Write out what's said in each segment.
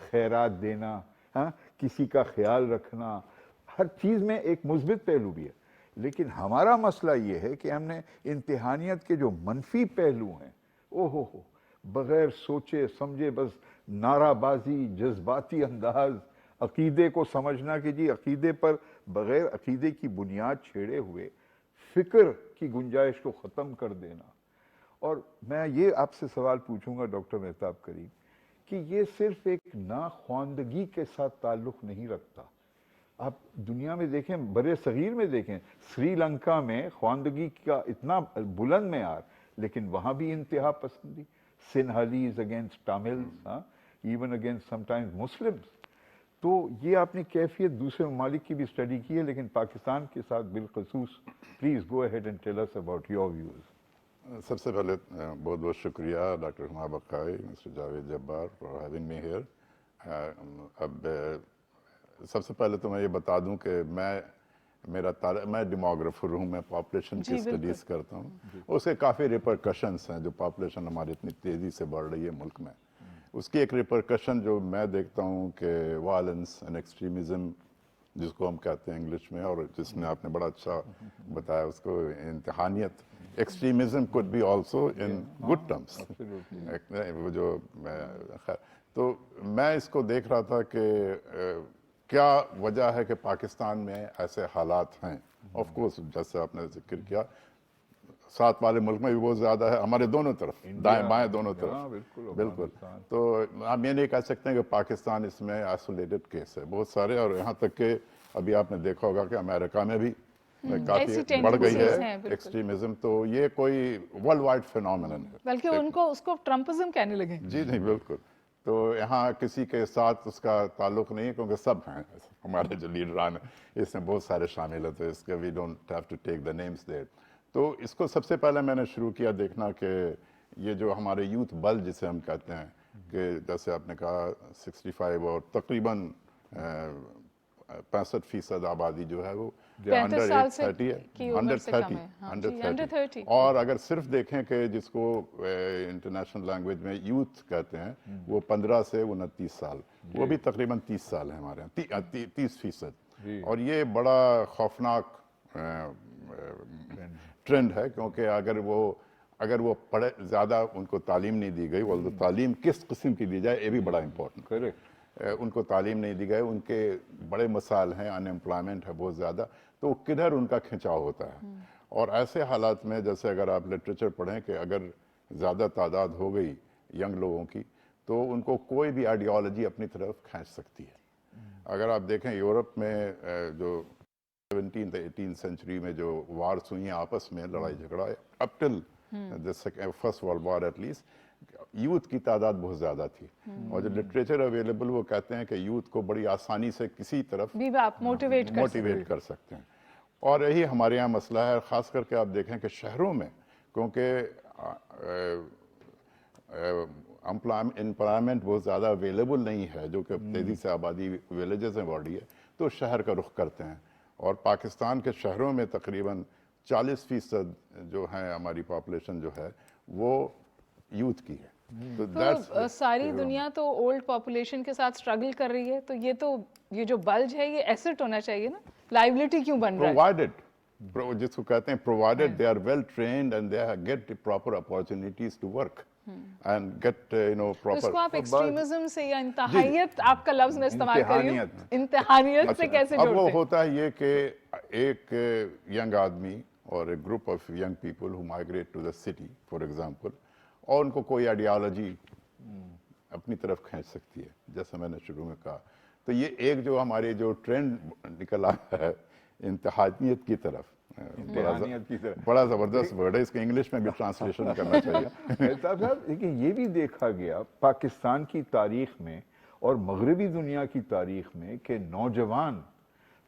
خیرات دینا, ہاں, کسی کا خیال رکھنا, ہر چیز میں ایک مثبت پہلو بھی ہے. لیکن ہمارا مسئلہ یہ ہے کہ ہم نے امتحانیت کے جو منفی پہلو ہیں, ہو بغیر سوچے سمجھے بس نعرہ بازی, جذباتی انداز, عقیدے کو سمجھنا کہ جی عقیدے پر بغیر عقیدے کی بنیاد چھیڑے ہوئے فکر کی گنجائش کو ختم کر دینا. اور میں یہ آپ سے سوال پوچھوں گا ڈاکٹر مہتاب کریم کہ یہ صرف ایک ناخواندگی کے ساتھ تعلق نہیں رکھتا. آپ دنیا میں دیکھیں, برے صغیر میں دیکھیں, سری لنکا میں خواندگی کا اتنا بلند معیار, لیکن وہاں بھی انتہا پسندی, Sinhalese against Tamils, even against sometimes Muslims. تو یہ آپ نے کیفیت دوسرے ممالک کی بھی اسٹڈی کی ہے, لیکن پاکستان کے ساتھ بالخصوص please go ahead and tell us about your views. سب سے پہلے بہت بہت شکریہ doctor Huma Baqai, mister Javed Jabbar for having me here. اب سب سے پہلے تو میں یہ بتا دوں کہ میں ڈیموگرافر ہوں, میں پاپولیشن کی اسٹڈیز کرتا ہوں. اس کے کافی ریپرکشنس ہیں جو پاپولیشن ہماری اتنی تیزی سے بڑھ رہی ہے ملک میں. اس کی ایک ریپرکشن جو میں دیکھتا ہوں کہ وائلنس اینڈ ایکسٹریمزم جس کو ہم کہتے ہیں انگلش میں, اور جس میں آپ نے بڑا اچھا بتایا اس کو, انتہانیت. Extremism could be also in good terms. وہ جو تو میں اس کو دیکھ رہا تھا کہ کیا وجہ ہے کہ پاکستان میں ایسے حالات ہیں. آف کورس جیسے آپ نے ذکر کیا, ساتھ والے ملک میں بھی بہت زیادہ ہے, ہمارے دونوں طرف, دائیں بائیں دونوں طرف. بالکل. تو ہم یہ نہیں کہہ سکتے ہیں کہ پاکستان اس میں آئسولیٹڈ کیس ہے, بہت سارے. اور یہاں تک کہ ابھی آپ نے دیکھا ہوگا کہ امریکہ میں بھی کافی بڑھ گئی ہے ایکسٹریمزم. تو یہ کوئی ورلڈ وائڈ فینومینن ہے, بلکہ ان کو اس کو ٹرمپزم کہنے لگے. جی نہیں بالکل. تو یہاں کسی کے ساتھ اس کا تعلق نہیں ہے, کیونکہ سب ہیں ہمارے جو لیڈران ہیں, اس میں بہت سارے شامل ہیں, تو اس کے we don't have to take the names there. تو اس کو سب سے پہلے میں نے شروع کیا دیکھنا کہ یہ جو ہمارے یوتھ بل جسے ہم کہتے ہیں, کہ جیسے آپ نے کہا 65 اور تقریباً 65% آبادی جو ہے وہ 130. اور اگر صرف دیکھیں کہ جس کو انٹرنیشنل لینگویج میں یوتھ کہتے ہیں, وہ 15 سے 29 سال, وہ بھی تقریباً 30 سال ہیں ہمارے یہاں, 30%. اور یہ بڑا خوفناک ٹرینڈ ہے, کیونکہ اگر وہ پڑھے, زیادہ ان کو تعلیم نہیں دی گئی, اور تعلیم کس قسم کی دی جائے یہ بھی بڑا امپورٹنٹ. ان کو تعلیم نہیں دی گئی, ان کے بڑے مسائل ہیں, ان ایمپلائمنٹ ہے بہت زیادہ, تو کدھر ان کا کھنچاؤ ہوتا ہے. اور ایسے حالات میں جیسے اگر آپ لٹریچر پڑھیں کہ اگر زیادہ تعداد ہو گئی ینگ لوگوں کی, تو ان کو کوئی بھی آئیڈیالوجی اپنی طرف کھینچ سکتی ہے. اگر آپ دیکھیں یورپ میں جو 17th-18th سینچری میں جو وارس ہوئی ہیں آپس میں, لڑائی جھگڑا, up till first world war at least, youth کی تعداد بہت زیادہ تھی. اور جو لٹریچر اویلیبل وہ کہتے ہیں کہ یوتھ کو بڑی آسانی سے کسی طرف موٹیویٹ کر سکتے ہیں. اور یہی ہمارے یہاں مسئلہ ہے, خاص کر کے آپ دیکھیں کہ شہروں میں, کیونکہ امپلائمنٹ بہت زیادہ اویلیبل نہیں ہے, جو کہ تیزی سے آبادی ویلیجز میں بڑھ رہی ہے, تو شہر کا رخ کرتے ہیں. اور پاکستان کے شہروں میں تقریباً 40% جو ہیں ہماری پاپولیشن جو ہے وہ یوتھ کی ہے. تو ساری دنیا تو اولڈ پاپولیشن کے ساتھ اسٹرگل کر رہی ہے, تو یہ جو بلج ہے یہ ایسٹ ہونا چاہیے نا, لائبلٹی کیوں بن رہا ہے؟ پرووائڈڈ, جس کو کہتے ہیں provided, they are well trained and they get proper opportunities to work and get proper. اس کو آپ ایکسٹریمزم سے یا انتہائیت, آپ کا لفظ میں استعمال کریے, انتہانیت سے کیسے جوڑتے ہیں؟ اب وہ ہوتا ہے یہ کہ ایک ینگ آدمی اور ایک group of young people who migrate to the city for example, اور ان کو کوئی آئیڈیالوجی اپنی طرف کھینچ سکتی ہے, جیسا میں نے شروع میں کہا. تو یہ ایک جو ہمارے جو ٹرینڈ نکل آیا ہے انتہانیت کی طرف, بڑا زبردست ورڈ ہے, اس کو انگلش میں بھی ٹرانسلیشن کرنا چاہیے. مہتاب صاحب دیکھیں, یہ بھی دیکھا گیا پاکستان کی تاریخ میں اور مغربی دنیا کی تاریخ میں کہ نوجوان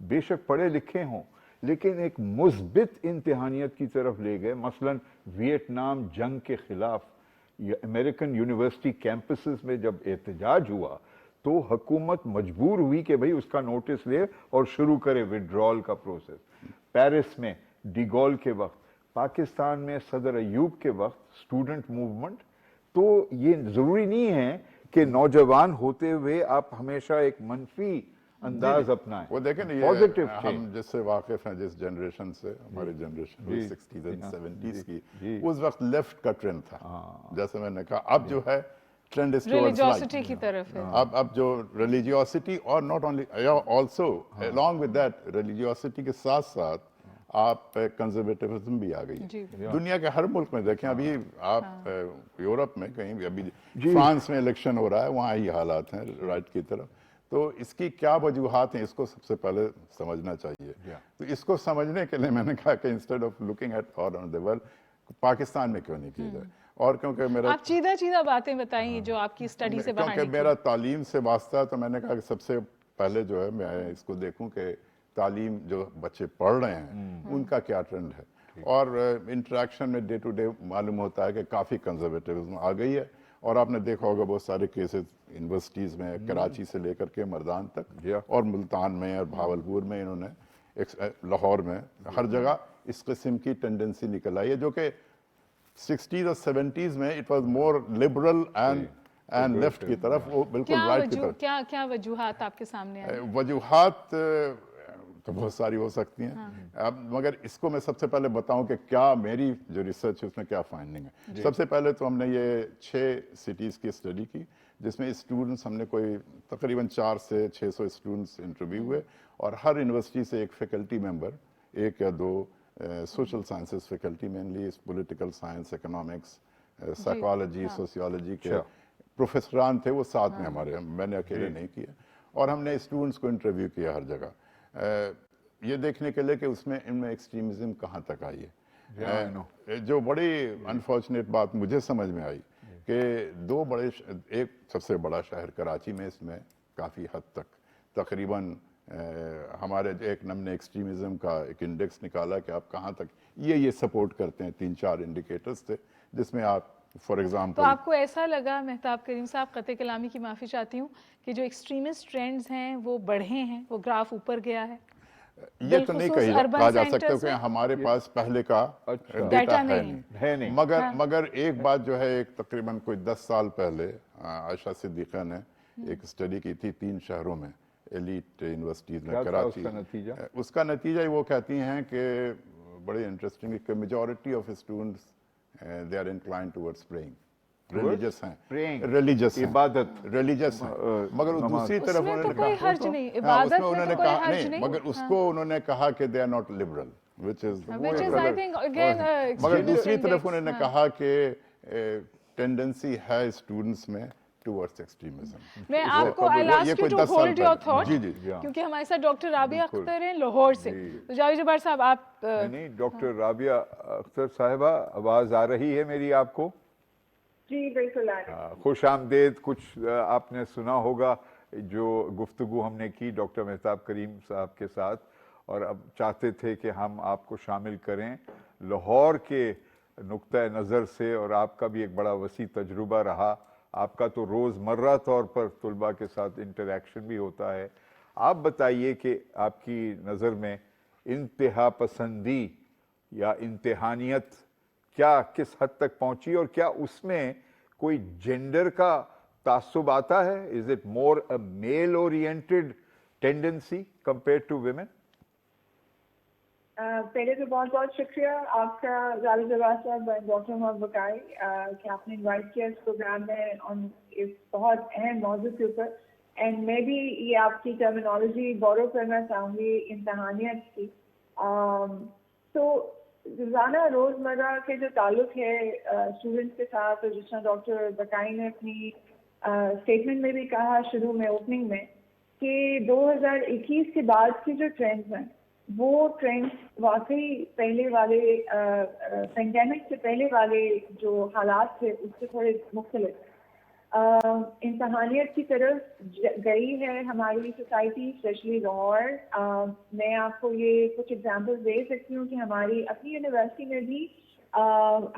بے شک پڑھے لکھے ہوں لیکن ایک مثبت انتہانیت کی طرف لے گئے. مثلا ویتنام جنگ کے خلاف امریکن یونیورسٹی کیمپسز میں جب احتجاج ہوا تو حکومت مجبور ہوئی کہ بھئی اس کا نوٹس لے اور شروع کرے وڈرال کا پروسیس. پیرس میں ڈی گول کے وقت, پاکستان میں صدر ایوب کے وقت اسٹوڈنٹ موومنٹ. تو یہ ضروری نہیں ہے کہ نوجوان ہوتے ہوئے آپ ہمیشہ ایک منفی انداز اپنائیں. وہ دیکھیں نا Positive یہ change. ہم جس سے واقف ہیں جس جنریشن سے ہماری generation G. 60s and 70s کی جی. اس وقت لیفٹ کا ٹرینڈ تھا. جیسے میں نے کہا اب جو ہے ٹرینڈ از ٹورڈز ریلیجیوسٹی کی طرف ہے. اب جو ریلیجیوسٹی اور not only also along with that religiosity کے ساتھ ساتھ آپ کنزرویٹیوزم بھی آ گئی ہے. دنیا کے ہر ملک میں دیکھیں ابھی آپ یورپ میں کہیں بھی ابھی فرانس میں الیکشن ہو رہا ہے وہاں یہ حالات ہیں رائٹ کی طرف. تو اس کی کیا وجوہات ہیں اس کو سب سے پہلے سمجھنا چاہیے. تو اس کو سمجھنے کے لیے میں نے کہا کہ instead of looking at all over the world Pakistan میں کیوں نہیں کیا جائے. اور کیونکہ میرا آپ چیدہ باتیں بتائیں جو آپ کی اسٹڈی سے باہر کیونکہ میرا تعلیم سے واسطہ ہے تو میں نے کہا کہ سب سے پہلے جو ہے میں اس کو دیکھوں کہ تعلیم جو بچے پڑھ رہے ہیں ان کا کیا ٹرینڈ ہے. اور انٹریکشن میں ڈے ٹو ڈے معلوم ہوتا ہے کہ کافی کنزرویٹیوزم آ گئی ہے. اور آپ نے دیکھا ہوگا بہت سارے کیسز یونیورسٹیز میں کراچی سے لے کر کے مردان تک اور ملتان میں اور بھاولپور میں انہوں نے لاہور میں ہر جگہ اس قسم کی ٹینڈنسی نکل آئی ہے جو کہ 60s اور 70s میں it was more liberal and left کی طرف وہ بالکل رائٹ کی طرف. کیا وجوہات آپ کے سامنے آئے؟ وجوہات تو بہت ساری ہو سکتی ہیں. اب مگر اس کو میں سب سے پہلے بتاؤں کہ کیا میری جو ریسرچ ہے اس میں کیا فائنڈنگ ہے. سب سے پہلے تو ہم نے یہ 6 سٹیز کی اسٹڈی کی جس میں اسٹوڈنٹس ہم نے کوئی تقریباً 400 سے 600 اسٹوڈنٹس انٹرویو ہوئے اور ہر یونیورسٹی سے ایک فیکلٹی ممبر 1 یا 2 social sciences faculty mainly political science economics psychology sociology کے پروفیسران تھے وہ ساتھ میں ہمارے میں نے اکیلے نہیں کیا. اور ہم نے اسٹوڈنٹس کو انٹرویو کیا ہر جگہ یہ دیکھنے کے لیے کہ اس میں ان میں ایکسٹریمزم کہاں تک آئی ہے. جو بڑی انفارچونیٹ بات مجھے سمجھ میں آئی کہ 2 بڑے ایک سب سے بڑا شہر کراچی میں اس میں کافی حد تک تقریباً ہمارے ایک ہم نے ایکسٹریمزم کا ایک انڈیکس نکالا کہ آپ کہاں تک یہ سپورٹ کرتے ہیں. 3-4 انڈیکیٹرز تھے جس میں آپ فار ایگزامپل. تو آپ کو ایسا لگا مہتاب کریم صاحب قطع کلامی کی معافی چاہتی ہوں کہ جو ایکسٹریمسٹ ٹرینڈز ہیں وہ بڑھے ہیں وہ گراف اوپر گیا ہے؟ یہ تو نہیں کہا جا سکتا کہ ہمارے پاس پہلے کا ڈیٹا ہے نہیں مگر ایک بات جو ہے ایک تقریباً کوئی 10 سال پہلے عائشہ صدیقہ نے ایک اسٹڈی کی تھی 3 شہروں میں ایلیٹ یونیورسٹیز میں کراچی. اس کا نتیجہ وہ کہتی ہیں کہ بڑی انٹرسٹنگ کہ majority of students they are inclined towards praying. Religious ہیں ریلیجس عبادت ریلیجس ہیں مگر دوسری طرف انہوں نے کوئی حرج نہیں عبادت میں تو کوئی حرج نہیں مگر اس کو انہوں نے کہا کہ they are not liberal which is I think again مگر دوسری طرف انہوں نے کہا کہ ٹینڈنسی ہے اسٹوڈنٹس میں towards extremism. میں آپ کو I'll ask you to hold your thought کیونکہ ہمارے ساتھ ڈاکٹر رابعہ اختر ہیں لاہور سے. تو جاوید جبار صاحب آپ نہیں ڈاکٹر رابعہ اختر صاحبہ آواز آ رہی ہے میری آپ کو؟ جی بالکل خوش آمدید. کچھ آپ نے سنا ہوگا جو گفتگو ہم نے کی ڈاکٹر مہتاب کریم صاحب کے ساتھ اور اب چاہتے تھے کہ ہم آپ کو شامل کریں لاہور کے نقطۂ نظر سے اور آپ کا بھی ایک بڑا وسیع تجربہ رہا. آپ کا تو روزمرہ طور پر طلباء کے ساتھ انٹریکشن بھی ہوتا ہے. آپ بتائیے کہ آپ کی نظر میں انتہا پسندی یا امتحانیت کیا کس حد تک پہنچی اور کیا اس میں کوئی جینڈر کا تعصب آتا ہے؟ Is it more a male oriented tendency compared to women? پہلے تو بہت بہت شکریہ آپ کا جاوید جبار صاحب ڈاکٹر محمد بقائی کہ آپ نے انوائٹ کیا اس پروگرام میں اس بہت اہم موضوع کے اوپر. اینڈ میں بھی یہ آپ کی ٹرمینالوجی بورو کرنا چاہوں گی امتحانیت کی. تو روزانہ روزمرہ کے جو تعلق ہے اسٹوڈنٹس کے ساتھ جس طرح ڈاکٹر بقائی نے اپنی اسٹیٹمنٹ میں بھی کہا شروع میں اوپننگ میں کہ 2021 کے بعد کی جو ٹرینڈز ہیں وہ ٹرینڈ واقعی پہلے والے پینڈیمک سے پہلے والے جو حالات تھے اس سے تھوڑے مختلف. امتحانیت کی طرف گئی ہے ہماری سوسائٹی اسپیشلی لاہور. میں آپ کو یہ کچھ ایگزامپل دے سکتی ہوں کہ ہماری اپنی یونیورسٹی میں بھی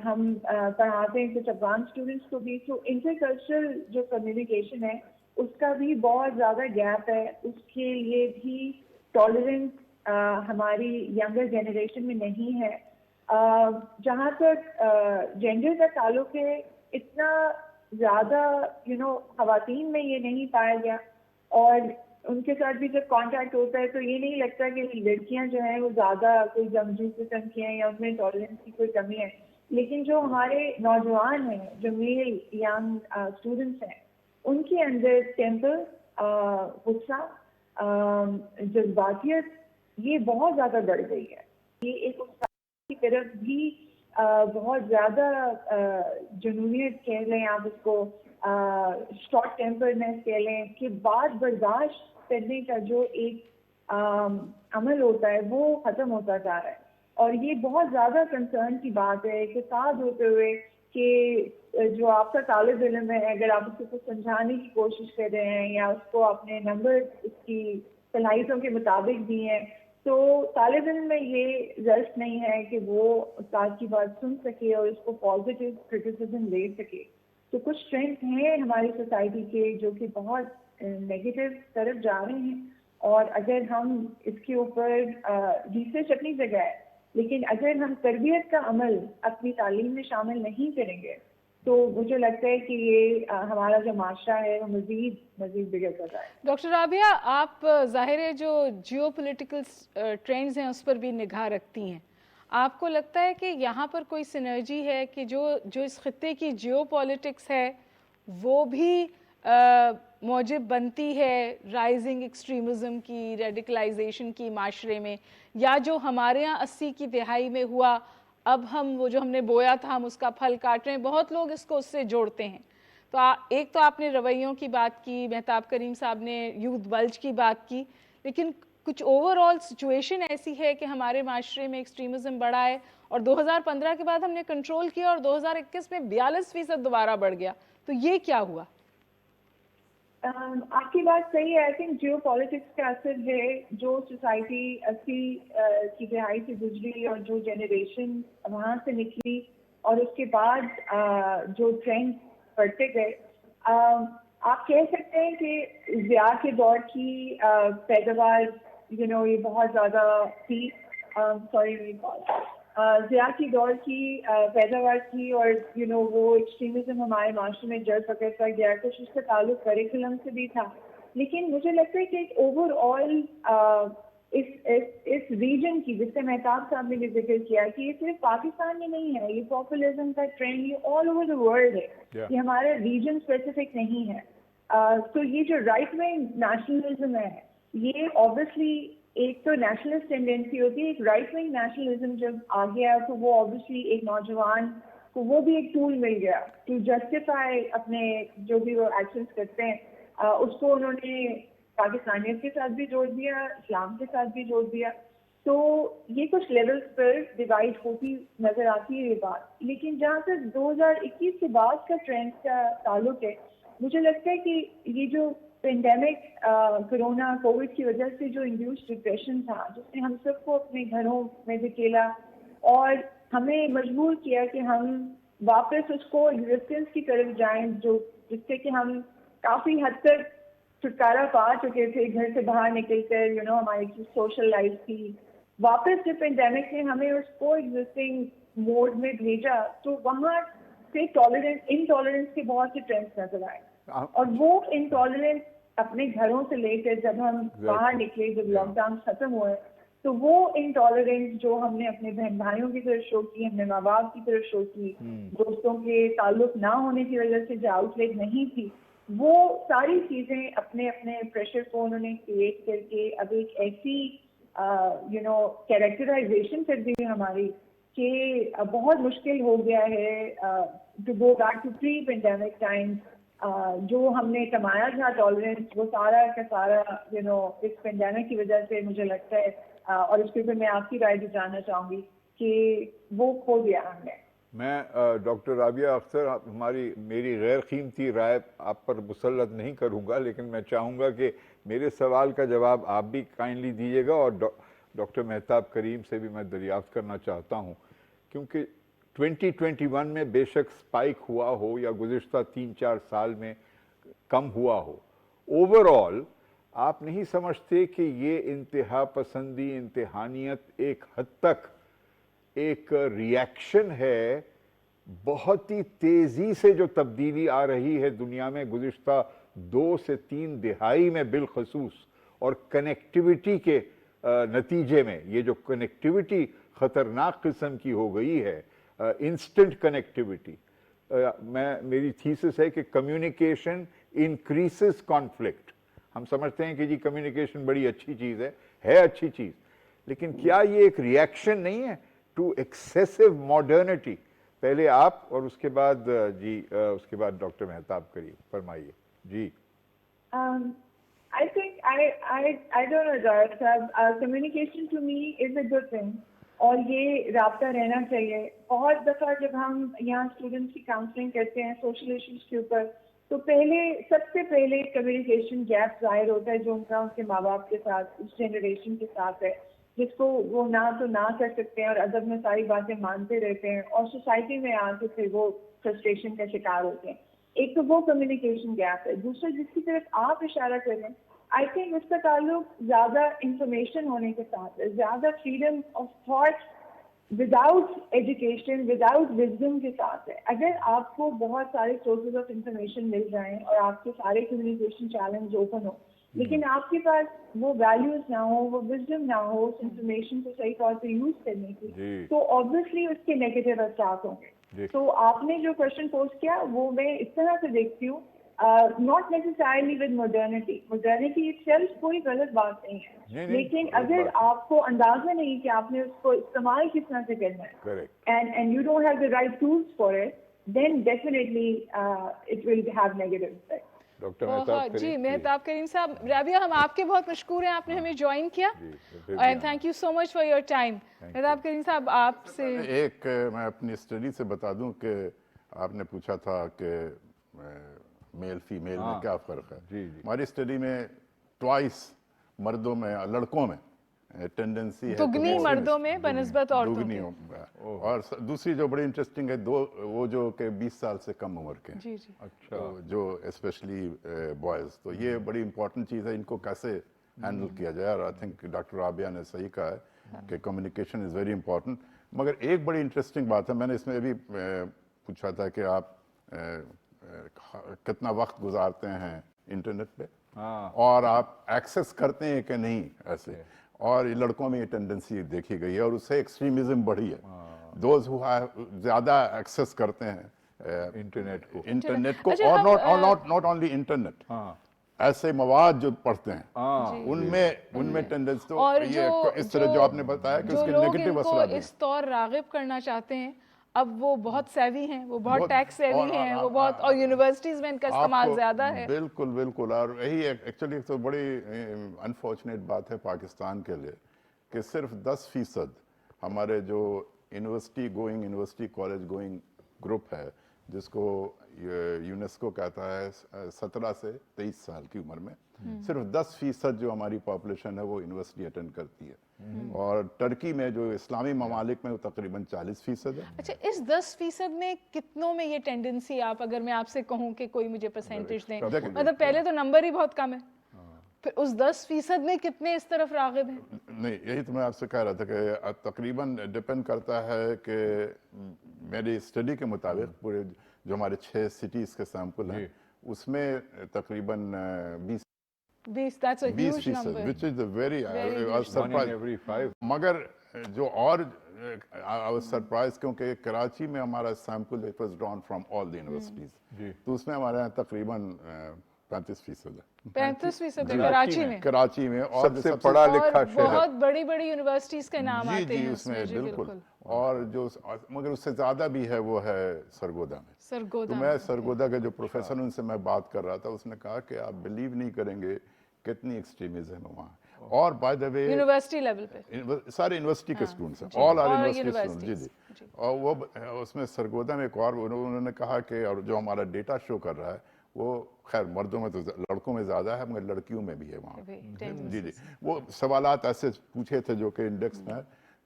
ہم پڑھاتے ہیں کچھ افغان اسٹوڈنٹس کو بھی. تو انٹر کلچرل جو کمیونیکیشن ہے اس کا بھی بہت زیادہ گیپ ہے. اس کے لیے بھی ٹالرنس ہماری ینگر جنریشن میں نہیں ہے. جہاں تک جینڈر کا تعلق ہے اتنا زیادہ خواتین میں یہ نہیں پایا گیا, اور ان کے ساتھ بھی جب کانٹیکٹ ہوتا ہے تو یہ نہیں لگتا کہ لڑکیاں جو ہیں وہ زیادہ کوئی جمجو قسم کی ہیں یا ان میں ٹالرنس کی کوئی کمی ہے. لیکن جو ہمارے نوجوان ہیں, جو میل ینگ اسٹوڈنٹس ہیں, ان کے اندر ٹیمپر, غصہ, جذباتیت یہ بہت زیادہ بڑھ گئی ہے. یہ ایک استاد کی طرف بھی بہت زیادہ جنونیت کہہ لیں آپ اس کو, شارٹ ٹیمپرنس کہہ لیں, کہ بات برداشت کرنے کا جو ایک عمل ہوتا ہے وہ ختم ہوتا جا رہا ہے. اور یہ بہت زیادہ کنسرن کی بات ہے کہ ساتھ ہوتے ہوئے کہ جو آپ کا طالب علم ہے, اگر آپ اس کو سمجھانے کی کوشش کر رہے ہیں یا اس کو اپنے نمبر اس کی صلاحیتوں کے مطابق دی ہیں, تو طالب علم میں یہ ضرورت نہیں ہے کہ وہ استاد کی بات سن سکے اور اس کو پازیٹیو کرٹیسزم لے سکے. تو کچھ ٹرینڈ ہیں ہماری سوسائٹی کے جو کہ بہت نیگیٹو طرف جا رہے ہیں, اور اگر ہم اس کے اوپر ریسرچ اپنی جگہ ہے, لیکن اگر ہم تربیت کا عمل اپنی تعلیم میں شامل نہیں کریں گے تو مجھے لگتا ہے کہ یہ ہمارا جو معاشرہ ہے وہ مزید بگڑتا جائے. ڈاکٹر رابعہ, آپ ظاہر ہے جو جیو پولیٹیکل ٹرینڈز ہیں اس پر بھی نگاہ رکھتی ہیں. آپ کو لگتا ہے کہ یہاں پر کوئی سینرجی ہے کہ جو اس خطے کی جیو پولیٹکس ہے وہ بھی موجب بنتی ہے رائزنگ ایکسٹریمزم کی, ریڈیکلائزیشن کی معاشرے میں, یا جو ہمارے ہاں 80 کی دہائی میں ہوا اب ہم وہ جو ہم نے بویا تھا ہم اس کا پھل کاٹ رہے ہیں؟ بہت لوگ اس کو اس سے جوڑتے ہیں. تو ایک تو آپ نے رویوں کی بات کی, مہتاب کریم صاحب نے یوتھ بلج کی بات کی, لیکن کچھ اوور آل سچویشن ایسی ہے کہ ہمارے معاشرے میں ایکسٹریمزم بڑھا ہے, اور 2015 کے بعد ہم نے کنٹرول کیا اور 2021 میں 42% دوبارہ بڑھ گیا. تو یہ کیا ہوا؟ آپ کی بات صحیح ہے. آئی تھنک جیو پالیٹکس کا اثر ہے. جو سوسائٹی 80 کی دہائی سے گزری اور جو جنریشن وہاں سے نکلی اور اس کے بعد جو ٹرینڈ بڑھتے گئے, آپ کہہ سکتے ہیں کہ ضیاء کے دور کی پیداوار یہ بہت زیادہ تھی. ضیاء کی دور کی پیداوار تھی, اور وہ ایکسٹریمزم ہمارے معاشرے میں جڑ پکڑتا گیا. کچھ اس کا تعلق کریکولم سے بھی تھا, لیکن مجھے لگتا ہے کہ ایک اوور آل اس ریجن کی, جس سے مہتاب صاحب نے بھی ذکر کیا کہ یہ صرف پاکستان میں نہیں ہے, یہ پاپولزم کا ٹرینڈ یہ آل اوور دا ورلڈ ہے, یہ ہمارا ریجن اسپیسیفک نہیں ہے. تو یہ جو رائٹ ونگ نیشنلزم ہے یہ آبویسلی ایک تو نیشنلسٹ ٹینڈنسی ہوتی ہے, ایک رائٹ ونگ نیشنلزم جب آ گیا تو وہ آبویسلی ایک نوجوان کو وہ بھی ایک ٹول مل گیا ٹو جسٹیفائی اپنے جو بھی وہ ایکشنز کرتے ہیں. اس کو انہوں نے پاکستانیت کے ساتھ بھی جوڑ دیا, اسلام کے ساتھ بھی جوڑ دیا. تو یہ کچھ لیولز پر ڈیوائڈ ہوتی نظر آتی ہے یہ بات. لیکن جہاں تک 2021 کے بعد کا ٹرینڈ کا تعلق ہے, مجھے لگتا ہے کہ یہ جو پینڈیمک کرونا کووڈ کی وجہ سے جو انڈیوس ڈپریشن تھا, جس نے ہم سب کو اپنے گھروں میں دھکیلا اور ہمیں مجبور کیا کہ ہم واپس اس کو ایگزسٹنس کی طرف جائیں, جس سے کہ ہم کافی حد تک چھٹکارا پا چکے تھے گھر سے باہر نکل کر, ہماری سوشل لائف تھی. واپس جب پینڈیمک نے ہمیں اس کو ایگزسٹنگ موڈ میں بھیجا تو وہاں سے انٹالرنس کے بہت سے ٹرینڈس نظر آئے, اور وہ انٹالرنس اپنے گھروں سے لے کر جب ہم باہر نکلے, جب لاک ڈاؤن ختم ہوئے, تو وہ انٹالرنس جو ہم نے اپنے بہن بھائیوں کی طرف شو کی, ہم نے ماں باپ کی طرف شو کی, دوستوں کے تعلق نہ ہونے کی وجہ سے جو آؤٹ لیٹ نہیں تھی, وہ ساری چیزیں اپنے اپنے پریشر کو انہوں نے کریٹ کر کے اب ایک ایسی کیریکٹرائزیشن کر دی ہے ہماری کہ بہت مشکل ہو گیا ہے to go back to pre pandemic time. جو ہم نے کمایا تھا ٹالرنس, وہ سارا کا سارا اس پینڈیمک کی وجہ سے مجھے لگتا ہے, اور اس کے اوپر میں آپ کی رائے بھی جاننا چاہوں گی کہ وہ کھو دیا ہم نے. میں ڈاکٹر رابعہ اختر میری غیر قیمتی رائے آپ پر مسلط نہیں کروں گا, لیکن میں چاہوں گا کہ میرے سوال کا جواب آپ بھی کائنڈلی دیجیے گا, اور ڈاکٹر مہتاب کریم سے بھی میں دریافت کرنا چاہتا ہوں, کیونکہ 2021 میں بے شک سپائک ہوا ہو یا گزشتہ 3-4 سال میں کم ہوا ہو, اوور آل آپ نہیں سمجھتے کہ یہ انتہا پسندی, انتہانیت ایک حد تک ایک ریاکشن ہے بہت ہی تیزی سے جو تبدیلی آ رہی ہے دنیا میں گزشتہ 2 سے 3 دہائی میں بالخصوص، اور کنیکٹیوٹی کے نتیجے میں یہ جو کنیکٹیوٹی خطرناک قسم کی ہو گئی ہے، انسٹنٹ کنیکٹیوٹی، میری تھیسس ہے کہ کمیونیکیشن انکریسز کانفلکٹ. ہم سمجھتے ہیں کہ جی کمیونیکیشن بڑی اچھی چیز ہے اچھی چیز، لیکن کیا یہ ایک ریئیکشن نہیں ہے ٹو ایکسیسو ماڈرنٹی؟ پہلے آپ اور اس کے بعد اس کے بعد ڈاکٹر مہتاب کریے، فرمائیے جی. I think I don't know, Dr. Saab. Communication to me is a good thing. اور یہ رابطہ رہنا چاہیے. بہت دفعہ جب ہم یہاں اسٹوڈنٹس کی کاؤنسلنگ کرتے ہیں سوشل ایشوز کے اوپر، تو سب سے پہلے کمیونیکیشن گیپ ظاہر ہوتا ہے جو ان کا ان کے ماں باپ کے ساتھ، اس جنریشن کے ساتھ ہے، جس کو وہ نہ تو نہ کر سکتے ہیں اور ادب میں ساری باتیں مانتے رہتے ہیں، اور سوسائٹی میں آ کے پھر وہ فرسٹریشن کا شکار ہوتے ہیں. ایک تو وہ کمیونیکیشن گیپ ہے. دوسرا جس کی طرف آپ اشارہ کر رہے ہیں، آئی تھنک اس کا تعلق زیادہ انفارمیشن ہونے کے ساتھ ہے، زیادہ freedom of thought without education, without wisdom کے ساتھ ہے. اگر آپ کو بہت سارے سورسز آف انفارمیشن مل جائیں اور آپ کے سارے کمیونیکیشن چیلنج اوپن ہو، لیکن آپ کے پاس وہ ویلیوز نہ ہو، وہ وزڈم نہ ہو اس انفارمیشن کو صحیح طور پہ یوز کرنے کی، تو آبویسلی اس کے نیگیٹو اثرات ہوں گے. تو آپ نے جو کوشچن پوسٹ کیا وہ میں اس طرح سے دیکھتی ہوں، not necessarily with modernity. Modernity itself کوئی غلط بات نہیں ہے، لیکن اگر آپ کو اندازہ نہیں کہ آپ نے اس کو استعمال کس طرح سے کرنا ہے، and you don't have the right tools for it, then definitely it will have negative effect. جی مہتاب کریم صاحب، رابعہ ہم آپ کے بہت مشکور ہیں، آپ نے ہمیں جوائن کیا، and thank you so much for your time. Mahtab Karim sahib آپ سے ایک میں اپنی اسٹڈی سے بتا دوں کہ آپ نے پوچھا تھا کہ میل فیمیل میں کیا فرق ہے. ہماری اسٹڈی میں ٹوائس مردوں میں لڑکوں میں ٹینڈنسی ہے دگنی مردوں میں بنسبت عورتوں کے، اور دوسری جو بڑی انٹرسٹنگ ہے وہ جو کہ 20 سال سے کم عمر کے جی جو اسپیشلی بوائز. تو یہ بڑی امپورٹنٹ چیز ہے، ان کو کیسے ہینڈل کیا جائے. اور آئی تھنک ڈاکٹر رابعہ نے صحیح کہا ہے کہ کمیونیکیشن از ویری امپورٹنٹ. مگر ایک بڑی انٹرسٹنگ بات ہے، میں نے اس میں بھی پوچھا تھا کہ آپ کتنا وقت گزارتے ہیں انٹرنیٹ پہ اور آپ ایکسیس کرتے ہیں کہ نہیں ایسے. اور لڑکوں میں یہ ٹینڈنسی دیکھی گئی ہے اور اس سے ایکسٹریمزم بڑھی ہے. دوز ہو زیادہ ایکسیس کرتے ہیں انٹرنیٹ کو، اور ناٹ اونلی انٹرنیٹ، ایسے مواد جو پڑھتے ہیں ان میں ٹینڈنسی. تو یہ اس طرح جو آپ نے بتایا کہ اس کے نیگیٹو اثرات ہیں. اس طور راغب کرنا چاہتے ہیں، اب وہ بہت سیوی ہیں، وہ بہت ٹیکس سیوی ہیں، وہ بہت، اور یونیورسٹیز میں ان کا استعمال زیادہ ہے. بالکل. اور یہی ایکچولی تو بڑی انفارچونیٹ بات ہے پاکستان کے لیے کہ صرف 10% ہمارے جو یونیورسٹی کالج گوئنگ گروپ ہے، جس کو یونیسکو کہتا ہے 17 سے 23 سال کی عمر میں، صرف 10% جو ہماری پاپولیشن ہے وہ یونیورسٹی اٹینڈ کرتی ہے. اور ٹرکی میں جو اسلامی ممالک میں وہ تقریباً 40% ہے. اچھا، اس 10% میں کتنوں میں یہ ٹینڈنسی، آپ اگر میں آپ سے کہوں کہ کوئی مجھے پرسنٹیج دیں، مطلب پہلے تو نمبر ہی بہت کم ہے، پھر اس 10% میں کتنے اس طرف راغب ہیں؟ نہیں، یہی تو میں آپ سے کہہ رہا تھا کہ تقریباً ڈپینڈ کرتا ہے کہ میری اسٹڈی کے مطابق پورے جو ہمارے 6 سٹیز کے سیمپل ہیں اس میں تقریباً 20%، which is a very surprise. مگر جو اور I was surprised کیونکہ کراچی میں ہمارا sample it was drawn from all the universities، تو اس میں ہمارے یہاں تقریباً 35% ہے. 35% کراچی میں، اور سب سے پڑھا لکھا شہر، بہت بڑی بڑی یونیورسٹیز کے نام آتے ہیں اس میں. بالکل. اور جو مگر اس سے زیادہ بھی ہے وہ ہے سرگودا میں. تو میں سرگودا کے جو پروفیسر ان سے میں بات کر رہا تھا، اس نے کہا کہ آپ بلیو نہیں کریں گے کتنی ایکسٹریمزم ہے وہاں. اور by the way university level پہ سارے یونیورسٹی کے اسٹوڈنٹس ہیں، آل آر یونیورسٹی اسٹوڈنٹس. جی. اور وہ اس میں سرگودا میں ایک اور انہوں نے کہا کہ اور جو ہمارا ڈیٹا شو کر رہا ہے وہ خیر مردوں میں تو لڑکوں میں زیادہ ہے مگر لڑکیوں میں بھی ہے وہاں. جی. وہ سوالات ایسے پوچھے تھے جو کہ انڈیکس میں ہے.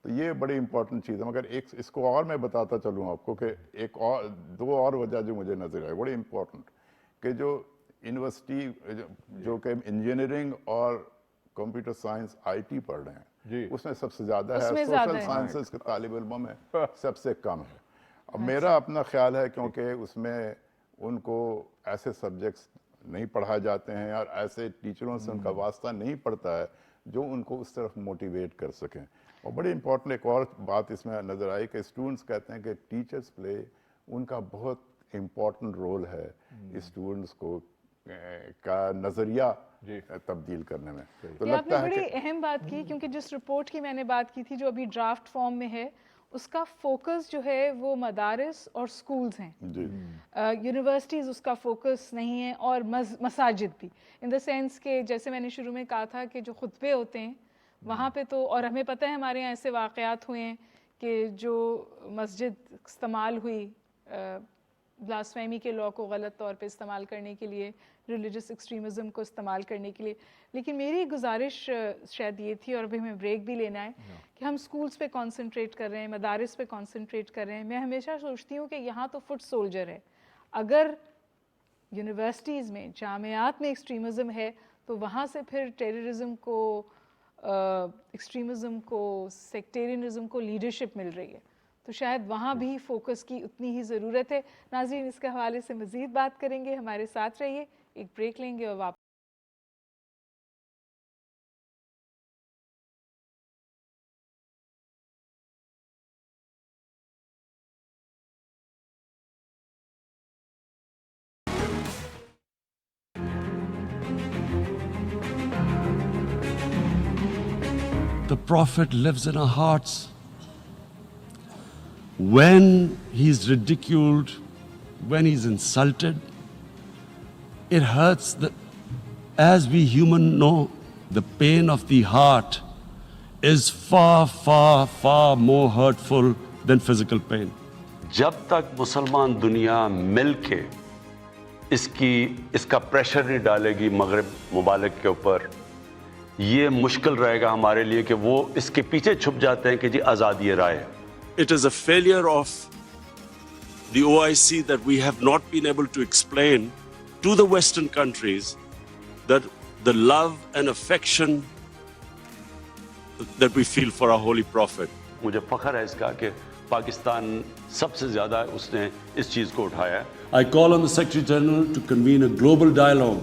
تو یہ بڑی امپورٹنٹ چیز ہے. مگر ایک اس کو اور میں بتاتا چلوں آپ کو کہ ایک اور 2 اور وجہ جو مجھے نظر آئے بڑی امپورٹنٹ، کہ جو یونیورسٹی جو کہ انجینئرنگ اور کمپیوٹر سائنس IT پڑھ رہے ہیں، اس میں سب سے زیادہ ہے. سوشل سائنسز کے طالب علموں میں سب سے کم ہے. اب میرا اپنا خیال ہے کیونکہ اس میں ان کو ایسے سبجیکٹس نہیں پڑھائے جاتے ہیں اور ایسے ٹیچروں سے ان کا واسطہ نہیں پڑتا ہے جو ان کو اس طرف موٹیویٹ کر سکیں. اور بڑی امپورٹنٹ ایک اور بات اس میں نظر آئی کہ اسٹوڈنٹس کہتے ہیں کہ ٹیچرز پلے ان کا بہت امپورٹنٹ رول ہے اسٹوڈنٹس کو کا نظریہ تبدیل کرنے میں. تو یہ آپ نے لگتا ہے بڑی کہ اہم بات کی, کیونکہ جس رپورٹ کی میں نے بات کی تھی جو ابھی ڈرافٹ فارم میں ہے, اس کا فوکس جو ہے وہ مدارس اور سکولز ہیں, یونیورسٹیز اس کا فوکس نہیں ہے, اور مساجد بھی, ان دا سینس کہ جیسے میں نے شروع میں کہا تھا کہ جو خطبے ہوتے ہیں وہاں پہ تو, اور ہمیں پتہ ہے ہمارے یہاں ایسے واقعات ہوئے ہیں کہ جو مسجد استعمال ہوئی بلاسفیمی کے لاء کو غلط طور پہ استعمال کرنے کے لیے, ریلیجس ایکسٹریمزم کو استعمال کرنے کے لیے. لیکن میری گزارش شاید یہ تھی, اور ابھی ہمیں بریک بھی لینا ہے, کہ ہم سکولز پہ کانسنٹریٹ کر رہے ہیں, مدارس پہ کانسنٹریٹ کر رہے ہیں. میں ہمیشہ سوچتی ہوں کہ یہاں تو فٹ سولجر ہے, اگر یونیورسٹیز میں, جامعات میں ایکسٹریمزم ہے تو وہاں سے پھر ٹیررزم کو, ایکسٹریمزم کو, سیکٹیرینزم کو لیڈرشپ مل رہی ہے. تو شاید وہاں بھی فوکس کی اتنی ہی ضرورت ہے. ناظرین, اس کے حوالے سے مزید بات کریں گے, ہمارے ساتھ رہیے, ایک بریک لیں گے اور واپس. The Prophet lives in our hearts. When he's ridiculed, when he's insulted, it hurts. As we human know, the pain of the heart is far, far, far more hurtful than physical pain. جب تک مسلمان دنیا مل کے اس کا pressure نہیں ڈالے گی مغرب ممالک کے اوپر, یہ مشکل رہے گا ہمارے لیے کہ وہ اس کے پیچھے چھپ جاتے ہیں کہ جی آزادی رائے. It is a failure of the OIC that we have not been able to explain to the Western countries that the love and affection that we feel for our Holy Prophet. مجھے فخر ہے اس کا کہ پاکستان سب سے زیادہ اس نے اس چیز کو اٹھایا ہے. I call on the Secretary General to convene a global dialogue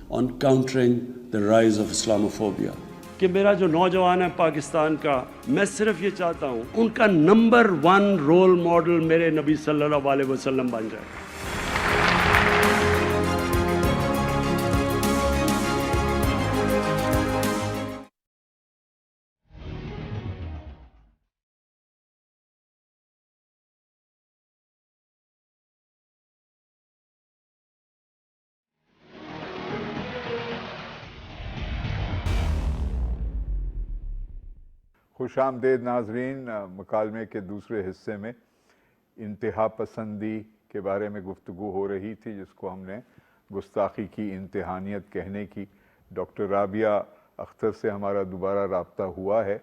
on countering the rise of Islamophobia. کہ میرا جو نوجوان ہے پاکستان کا, میں صرف یہ چاہتا ہوں ان کا نمبر 1 رول ماڈل میرے نبی صلی اللہ علیہ وسلم بن جائے. خوش آمدید ناظرین. مکالمے کے دوسرے حصے میں انتہا پسندی کے بارے میں گفتگو ہو رہی تھی, جس کو ہم نے گستاخی کی انتہانیت کہنے کی. ڈاکٹر رابعہ اختر سے ہمارا دوبارہ رابطہ ہوا ہے.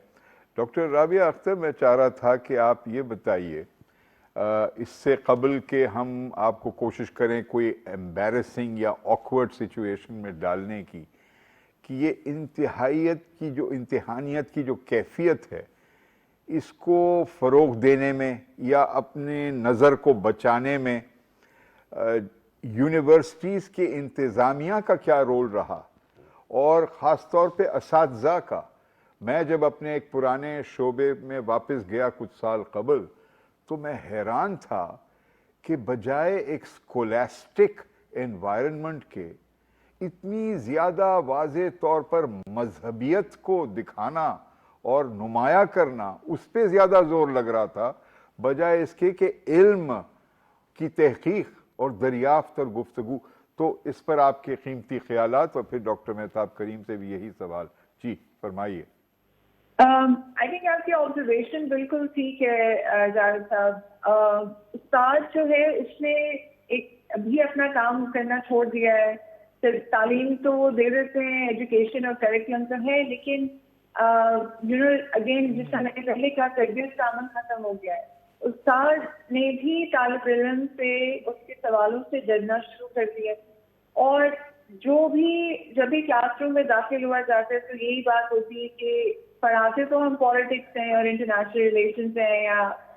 ڈاکٹر رابعہ اختر, میں چاہ رہا تھا کہ آپ یہ بتائیے, اس سے قبل کہ ہم آپ کو کوشش کریں کوئی ایمبیرسنگ یا آکورڈ سچویشن میں ڈالنے کی, کہ یہ انتہانیت کی جو کیفیت ہے, اس کو فروغ دینے میں یا اپنے نظر کو بچانے میں یونیورسٹیز کے انتظامیہ کا کیا رول رہا, اور خاص طور پہ اساتذہ کا. میں جب اپنے ایک پرانے شعبے میں واپس گیا کچھ سال قبل, تو میں حیران تھا کہ بجائے ایک اسکولاسٹک انوائرنمنٹ کے اتنی زیادہ واضح طور پر مذہبیت کو دکھانا اور نمایاں کرنا, اس پہ زیادہ زور لگ رہا تھا, بجائے اس کے کہ علم کی تحقیق اور دریافت اور گفتگو. تو اس پر آپ کے قیمتی خیالات, اور پھر ڈاکٹر مہتاب کریم سے بھی یہی سوال. جی فرمائیے. آئی تھنک آپ کی آبزرویشن بالکل ٹھیک ہے جاوید صاحب. استاد جو ہے اس نے ابھی اپنا کام کرنا چھوڑ دیا ہے. تعلیم تو وہ دے دیتے ہیں, ایجوکیشن اور کریکولم تو ہے, لیکن اگین جس طرح میں نے پہلے کہا, تربیت کا عمل ختم ہو گیا ہے. استاد نے بھی طالب علم سے اس کے سوالوں سے ڈرنا شروع کر دیا, اور جب بھی کلاس روم میں داخل ہوا جاتا ہے تو یہی بات ہوتی ہے کہ پڑھاتے تو ہم پالیٹکس ہیں اور انٹرنیشنل ریلیشنز ہیں یا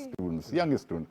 students, young students.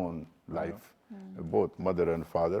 own life, both mother and father.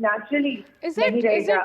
naturally is it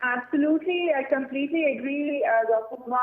Absolutely, I completely agree, Dr. Huma,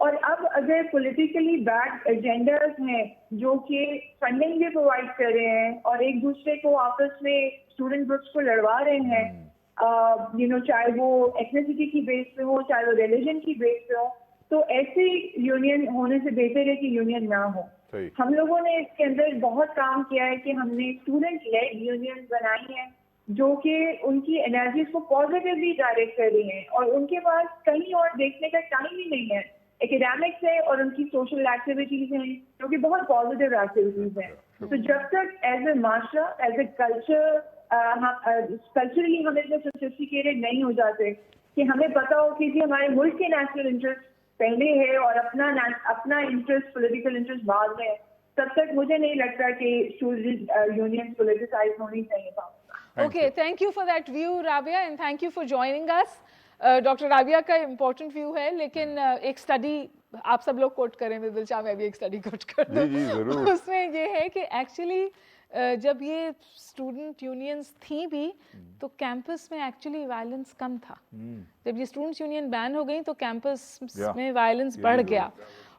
اور اب اگر پولیٹیکلی بیک ایجنڈاز ہیں جو کہ فنڈنگ بھی پرووائڈ کر رہے ہیں اور ایک دوسرے کو آپس میں اسٹوڈنٹ گروپس کو لڑوا رہے ہیں, چاہے وہ ایتھنیسٹی کی بیس پہ ہو, چاہے وہ ریلیجن کی بیس پہ ہو, تو ایسی یونین ہونے سے بہتر ہے کہ یونین نہ ہو. ہم لوگوں نے اس کے اندر بہت کام کیا ہے کہ ہم نے اسٹوڈنٹ لیڈ یونین بنائی ہیں جو کہ ان کی انرجیز کو پازیٹیولی ڈائریکٹ کر رہی ہیں, اور ان کے پاس کہیں اور دیکھنے کا ٹائم ہی نہیں ہے. اکیڈیمکس ہے اور ان کی سوشل ایکٹیویٹیز ہیں جو کہ بہت پازیٹیو ایکٹیویٹیز ہیں. تو جب تک ایز اے معاشرہ, ایز اے کلچر, کلچرلی ہم اتنے سوفسٹیکیٹڈ نہیں ہو جاتے کہ ہمیں پتا ہو کہ ہمارے ملک کے نیشنل انٹرسٹ پہلے ہے اور اپنا انٹرسٹ, پولیٹیکل انٹرسٹ بعد میں ہے, تب تک مجھے نہیں لگتا کہ اسٹوڈنٹ یونین پولیٹیسائز ہونی چاہیے. Okay, thank you for that view, Rabia, and thank you for joining us. Doctor Rabia کا امپورٹنٹ ویو ہے, لیکن ایک اسٹڈی آپ سب لوگ کوٹ کریں, میں دل چاہ میں بھی ایک اسٹڈی کوٹ کر دوں. اس میں یہ ہے کہ ایکچولی جب یہ اسٹوڈنٹ یونینس تھیں بھی تو کیمپس میں ایکچولی وائلنس کم تھا. جب یہ اسٹوڈنٹس یونین بین ہو گئی تو کیمپس میں وائلنس بڑھ گیا.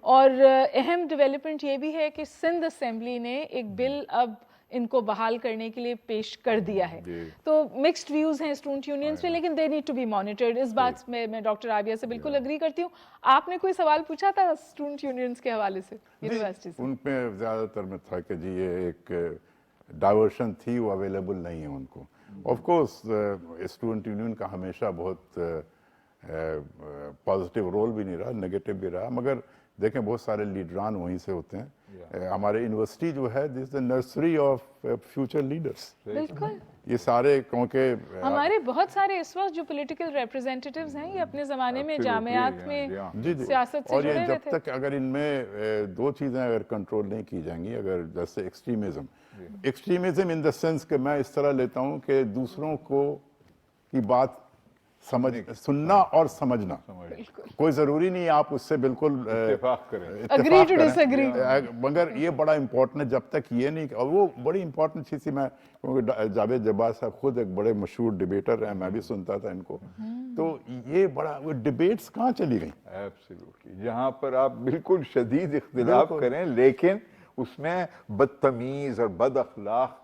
اور اہم ڈیولپمنٹ یہ بھی ہے کہ سندھ اسمبلی نے ایک بل اب ان کو بحال کرنے کے لیے پیش کر دیا ہے. تو مکسڈ ویوز ہیں اسٹوڈنٹ یونینس میں, لیکن they need to be monitored. اس بات میں ڈاکٹر رابعہ سے بالکل اگری کرتی ہوں. آپ نے کوئی سوال پوچھا تھا اسٹوڈنٹ یونینس کے حوالے سے یونیورسٹی سے؟ ان پہ زیادہ تر میں تھا کہ جی یہ ایک ڈائیورشن تھی, وہ اویلیبل نہیں ہے ان کو. آف کورس اسٹوڈنٹ یونین کا ہمیشہ بہت پازیٹیو رول بھی نہیں رہا, نگیٹو بھی رہا, مگر دیکھیں بہت سارے لیڈران وہیں سے ہوتے ہیں. ہمارے یونیورسٹی جو ہے دس از دا نرسری آف فیوچر لیڈرس. بالکل, یہ سارے کیونکہ ہمارے بہت سارے اس وقت جو پولیٹیکل ریپرزینٹیوز ہیں یہ اپنے زمانے میں جامعات میں سیاست سے اور جڑے یہ ہوئے جب تک اگر ان میں دو چیزیں اگر کنٹرول نہیں کی جائیں گی, اگر جیسے ایکسٹریمزم ان دا سینس کہ میں اس طرح لیتا ہوں کہ دوسروں کو کی بات سننا اور سمجھنا, کوئی ضروری نہیں آپ اس سے بالکل اتفاق کریں, agree to disagree, مگر یہ بڑا امپورٹنٹ ہے. جب تک یہ نہیں, اور وہ بڑی امپورٹنٹ چیز تھی. میں کیونکہ جاوید جبار صاحب خود ایک بڑے مشہور ڈیبیٹر ہیں, میں بھی سنتا تھا ان کو, تو یہ بڑا وہ ڈیبیٹس کہاں چلی گئیں؟ ایبسلیوٹلی, جہاں پر آپ بالکل شدید اختلاف کریں لیکن اس میں بدتمیز اور بد اخلاق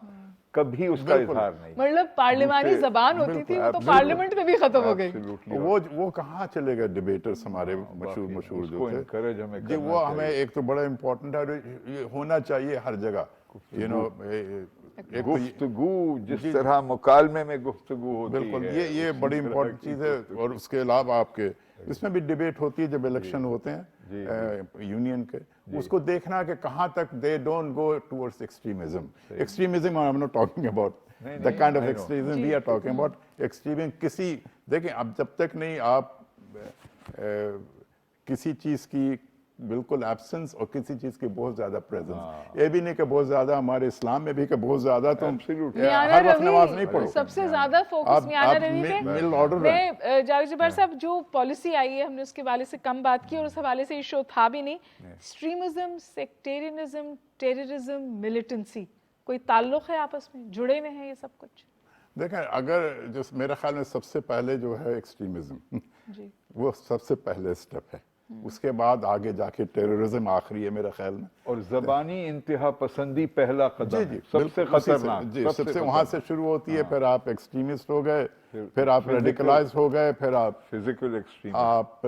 کبھی اس کا اظہار نہیں. مطلب پارلیمانی زبان ہوتی تھی, وہ تو پارلیمنٹ میں بھی ختم ہو گئی. وہ کہاں چلے گئے ڈیبیٹرز ہمارے مشہور جو تھے جی, وہ ہمیں ایک تو بڑا امپورٹنٹ ہے, یہ ہونا چاہیے ہر جگہ. گفتگو جس طرح مکالمے میں گفتگو ہوتی ہے, بالکل یہ بڑی امپورٹنٹ چیز ہے. اور اس کے علاوہ آپ کے اس میں بھی ڈیبیٹ ہوتی ہے جب الیکشن ہوتے ہیں یونین کے, اس کو دیکھنا کہ کہاں تک they don't go towards extremism. I'm not talking about the kind of extremism we are talking about. Extremism کسی, دیکھیں اب جب تک نہیں آپ کسی چیز کی بالکل ایبسنس اور کسی چیز کی بہت زیادہ پریزنس, یہ بھی نہیں کہ بہت زیادہ ہمارے اسلام میں بھی کہ بہت زیادہ تم ہر وقت نماز نہیں پڑھو. سب سے زیادہ فوکس میانہ روی پہ. میں جاوید جبار صاحب جو پالیسی آئی ہے ہم نے اس کے حوالے سے کم بات کی, اور اس حوالے سے یہ شو تھا بھی نہیں. ایکسٹریمزم, سیکٹیرینزم, ٹیررزم, ملیٹنسی, کوئی تعلق ہے آپس میں, جڑے ہوئے ہیں یہ سب کچھ؟ دیکھیں اگر جو میرے خیال میں سب سے پہلے جو ہے ایکسٹریمزم, وہ سب سے پہلے اسٹیپ ہے. اس کے بعد آگے جا کے ٹیررزم آخری ہے میرے خیال میں, اور زبانی انتہا پسندی پہلا قدم ہے, سب سے خطرناک. جی, سب سے وہاں سے شروع ہوتی ہے, پھر آپ ایکسٹریمسٹ ہو گئے, پھر آپ ریڈیکلائز ہو گئے, پھر آپ فزیکل ایکسٹریم, آپ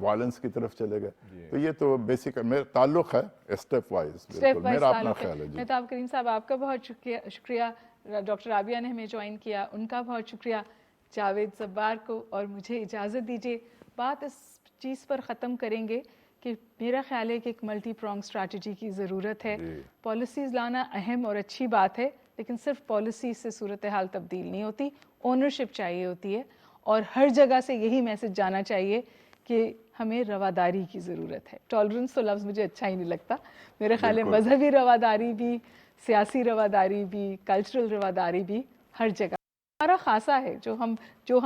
وائلنس کی طرف چلے گئے. تو یہ تو بیسک میرا تعلق ہے اسٹیپ وائز, میرا اپنا خیال ہے. مہتاب کریم صاحب آپ کا بہت شکریہ, ڈاکٹر رابعہ نے ہمیں جوائن کیا, ان کا بہت شکریہ, جاوید جبار کو. اور مجھے اجازت دیجیے, بات اس چیز پر ختم کریں گے کہ میرا خیال ہے کہ ایک ملٹی پرونگ اسٹریٹجی کی ضرورت ہے. پالیسیز لانا اہم اور اچھی بات ہے, لیکن صرف پالیسی سے صورتحال تبدیل نہیں ہوتی, اونرشپ چاہیے ہوتی ہے. اور ہر جگہ سے یہی میسج جانا چاہیے کہ ہمیں رواداری کی ضرورت ہے. ٹالرنس تو لفظ مجھے اچھا ہی نہیں لگتا, میرے خیال ہے مذہبی رواداری بھی, سیاسی رواداری بھی, کلچرل رواداری بھی ہر جگہ ہمارا خاصا ہے, جو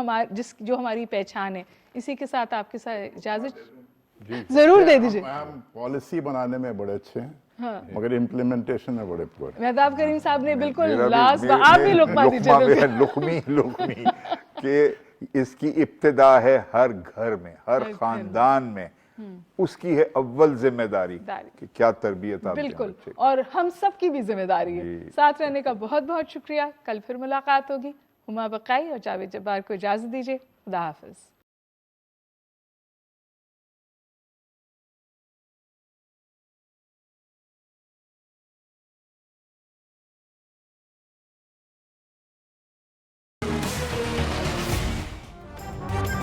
ہماری پہچان ہے. اسی کے ساتھ آپ کے ساتھ اجازت ضرور دے دیجیے. ہم پالیسی بنانے میں بڑے اچھے ہیں, مگر امپلیمنٹیشن میں بڑے پور. مہتاب کریم صاحب نے بالکل لازم, آپ بھی لقمہ دیجیے. لقمی کہ اس کی ابتدا ہے ہر گھر میں, ہر خاندان میں, اس کی ہے اول ذمہ داری کہ کیا تربیت آپ دیں بالکل، بچے کو۔ اور ہم سب کی بھی ذمہ داری ہے۔ ساتھ رہنے کا بہت بہت شکریہ، کل پھر ملاقات ہوگی۔ ہما بقائی اور جاوید جبار کو اجازت دیجیے، خدا حافظ۔